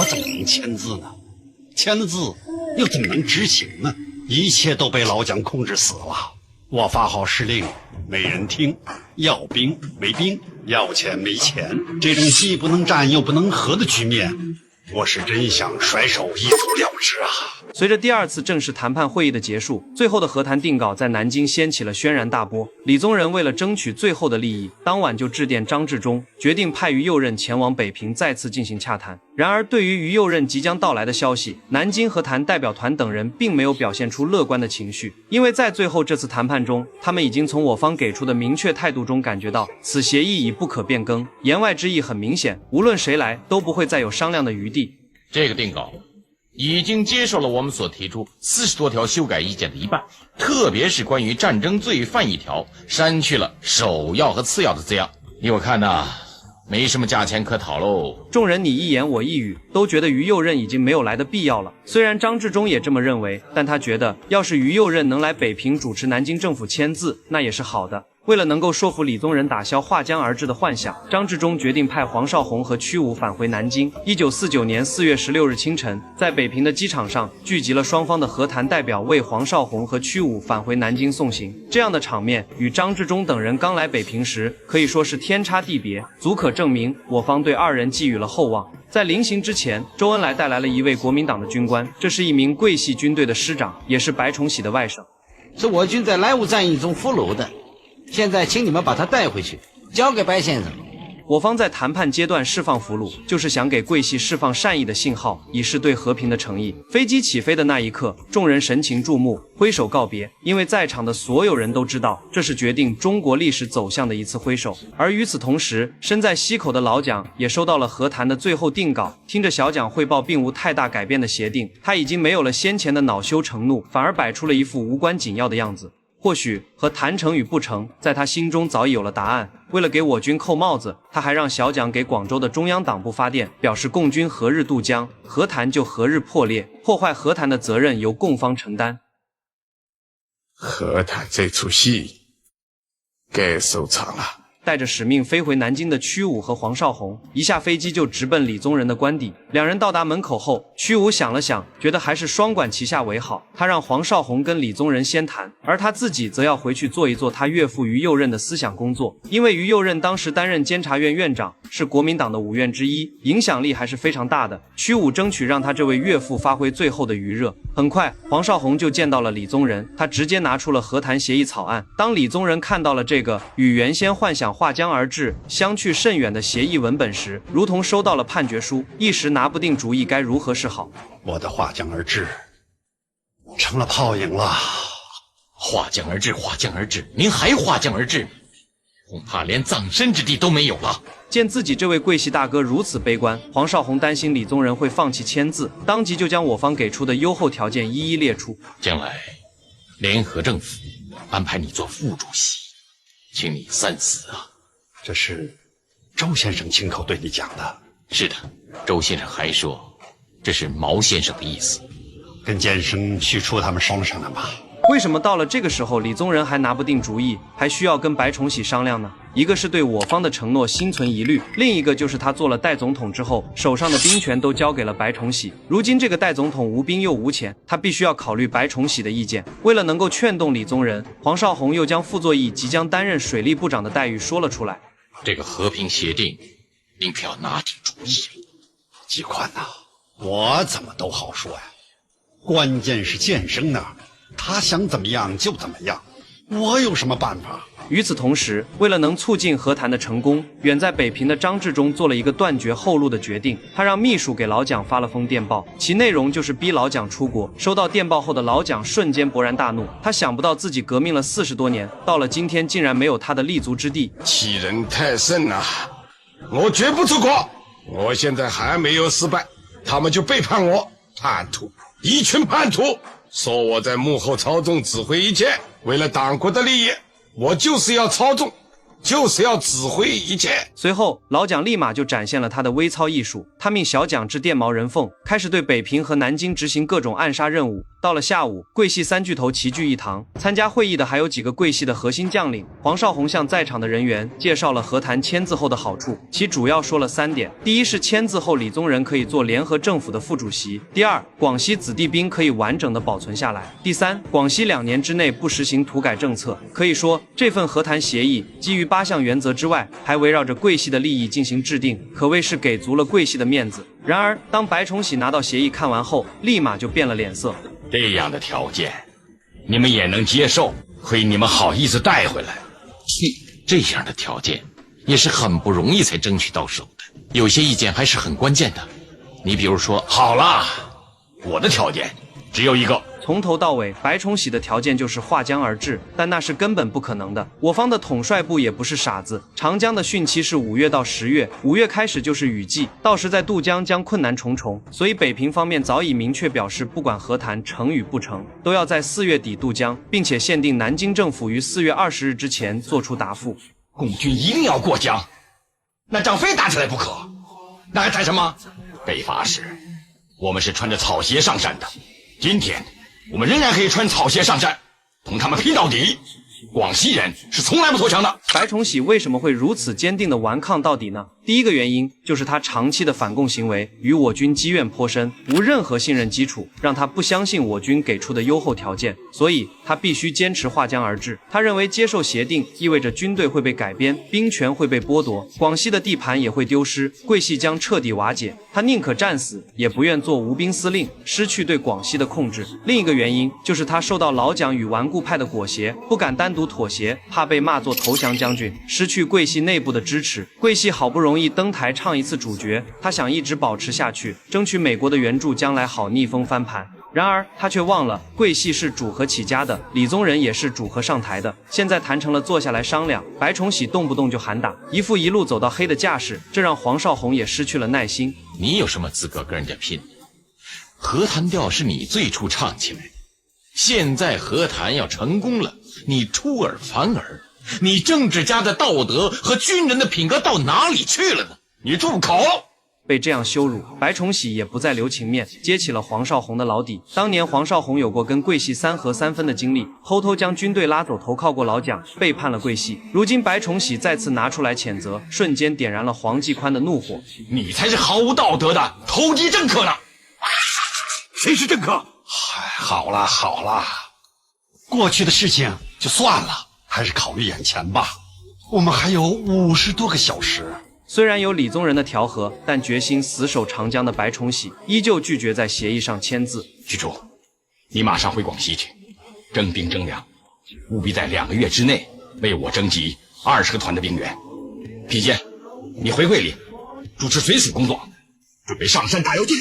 怎么能签字呢？签了字又怎么能执行呢？一切都被老蒋控制死了。我发号施令，没人听；要兵没兵，要钱没钱。这种既不能战又不能和的局面，我是真想甩手一走了之啊！随着第二次正式谈判会议的结束，最后的和谈定稿在南京掀起了轩然大波。李宗仁为了争取最后的利益，当晚就致电张治中，决定派于右任前往北平再次进行洽谈。然而，对于于右任即将到来的消息，南京和谈代表团等人并没有表现出乐观的情绪，因为在最后这次谈判中，他们已经从我方给出的明确态度中感觉到，此协议已不可变更，言外之意很明显，无论谁来都不会再有商量的余地。这个定稿已经接受了我们所提出40多条修改意见的一半，特别是关于战争罪犯一条，删去了首要和次要的字样。依我看呐，没什么价钱可讨喽。众人你一言我一语，都觉得于右任已经没有来的必要了。虽然张治中也这么认为，但他觉得要是于右任能来北平主持南京政府签字，那也是好的。为了能够说服李宗仁打消划江而治的幻想，张治中决定派黄绍竑和屈武返回南京。1949年4月16日清晨，在北平的机场上聚集了双方的和谈代表，为黄绍竑和屈武返回南京送行。这样的场面与张治中等人刚来北平时可以说是天差地别，足可证明我方对二人寄予了厚望。在临行之前，周恩来带来了一位国民党的军官，这是一名桂系军队的师长，也是白崇禧的外甥，是我军在莱芜战役中俘虏的，现在请你们把他带回去，交给白先生。我方在谈判阶段释放俘虏，就是想给桂系释放善意的信号，以示对和平的诚意。飞机起飞的那一刻，众人神情注目，挥手告别，因为在场的所有人都知道，这是决定中国历史走向的一次挥手。而与此同时，身在西口的老蒋也收到了和谈的最后定稿，听着小蒋汇报并无太大改变的协定，他已经没有了先前的恼羞成怒，反而摆出了一副无关紧要的样子。或许和谈成与不成，在他心中早已有了答案。为了给我军扣帽子，他还让小蒋给广州的中央党部发电，表示共军何日渡江，和谈就何日破裂，破坏和谈的责任由共方承担。和谈这出戏该收场了。带着使命飞回南京的屈武和黄绍竑一下飞机就直奔李宗仁的官邸。两人到达门口后，屈武想了想，觉得还是双管齐下为好。他让黄绍竑跟李宗仁先谈，而他自己则要回去做一做他岳父于右任的思想工作。因为于右任当时担任监察院院长，是国民党的5院之一，影响力还是非常大的。屈武争取让他这位岳父发挥最后的余热。很快，黄绍竑就见到了李宗仁，他直接拿出了和谈协议草案。当李宗仁看到了这个与原先幻想划江而治相去甚远的协议文本时，如同收到了判决书，一时拿不定主意该如何是好。我的划江而治成了泡影了。划江而治，划江而治，您还划江而治，恐怕连葬身之地都没有了。见自己这位桂系大哥如此悲观，黄绍竑担心李宗仁会放弃签字，当即就将我方给出的优厚条件一一列出。将来联合政府安排你做副主席，请你三思啊。这是周先生亲口对你讲的？是的，周先生还说这是毛先生的意思。跟监生许初他们商量吧。为什么到了这个时候李宗仁还拿不定主意，还需要跟白崇禧商量呢？一个是对我方的承诺心存疑虑，另一个就是他做了代总统之后，手上的兵权都交给了白崇禧。如今这个代总统无兵又无钱，他必须要考虑白崇禧的意见。为了能够劝动李宗仁，黄绍竑又将傅作义即将担任水利部长的待遇说了出来。这个和平协定您可要拿定主意。季宽呐，我怎么都好说呀，关键是监生那儿，他想怎么样就怎么样，我有什么办法？与此同时，为了能促进和谈的成功，远在北平的张治中做了一个断绝后路的决定。他让秘书给老蒋发了封电报，其内容就是逼老蒋出国。收到电报后的老蒋瞬间勃然大怒，他想不到自己革命了40多年，到了今天竟然没有他的立足之地。欺人太甚啊！我绝不出国，我现在还没有失败，他们就背叛我，叛徒，一群叛徒，说我在幕后操纵指挥一切，为了党国的利益，我就是要操纵，就是要指挥一切。随后老蒋立马就展现了他的微操艺术，他命小蒋制电毛人凤，开始对北平和南京执行各种暗杀任务。到了下午，桂系三巨头齐聚一堂，参加会议的还有几个桂系的核心将领。黄绍竑向在场的人员介绍了和谈签字后的好处，其主要说了3点：第一是签字后李宗仁可以做联合政府的副主席；第二，广西子弟兵可以完整的保存下来；第三，广西2年之内不实行土改政策。可以说，这份和谈协议基于8项原则之外，还围绕着桂系的利益进行制定，可谓是给足了桂系的面子。然而，当白崇禧拿到协议看完后，立马就变了脸色。这样的条件，你们也能接受？亏你们好意思带回来。这样的条件也是很不容易才争取到手的，有些意见还是很关键的。你比如说，好了，我的条件只有一个。从头到尾，白崇禧的条件就是划江而治，但那是根本不可能的。我方的统帅部也不是傻子，长江的汛期是5月到10月，5月开始就是雨季，到时在渡江将困难重重。所以北平方面早已明确表示，不管和谈成与不成，都要在4月底渡江，并且限定南京政府于4月20日之前做出答复。共军一定要过江，那仗非打起来不可，那还谈什么？北伐时，我们是穿着草鞋上山的，今天我们仍然可以穿草鞋上山，同他们拼到底。广西人是从来不投降的。白崇禧为什么会如此坚定的顽抗到底呢？第一个原因就是他长期的反共行为与我军积怨颇深，无任何信任基础，让他不相信我军给出的优厚条件，所以他必须坚持划江而治。他认为接受协定意味着军队会被改编，兵权会被剥夺，广西的地盘也会丢失，桂系将彻底瓦解。他宁可战死，也不愿做无兵司令，失去对广西的控制。另一个原因就是他受到老蒋与顽固派的裹挟，不敢单独妥协，怕被骂作投降将军，失去桂系内部的支持。桂系好不容易登台唱一次主角，他想一直保持下去，争取美国的援助，将来好逆风翻盘。然而他却忘了，桂系是主和起家的，李宗仁也是主和上台的。现在谈成了坐下来商量，白崇禧动不动就喊打，一副一路走到黑的架势，这让黄绍竑也失去了耐心。你有什么资格跟人家拼？和谈调是你最初唱起来的，现在和谈要成功了，你出尔反尔，你政治家的道德和军人的品格到哪里去了呢？你住口！被这样羞辱，白崇禧也不再留情面，接起了黄绍竑的老底。当年黄绍竑有过跟桂系3合3分的经历，偷偷将军队拉走投靠过老蒋，背叛了桂系。如今白崇禧再次拿出来谴责，瞬间点燃了黄继宽的怒火。你才是毫无道德的投机政客呢！谁是政客？好了好了，过去的事情就算了，还是考虑眼前吧。我们还有50多个小时。虽然有李宗仁的调和，但决心死守长江的白崇禧依旧拒绝在协议上签字。居住，你马上回广西去，征兵征粮，务必在2个月之内为我征集20个团的兵员。皮坚，你回会里主持随署工作，准备上山打游击。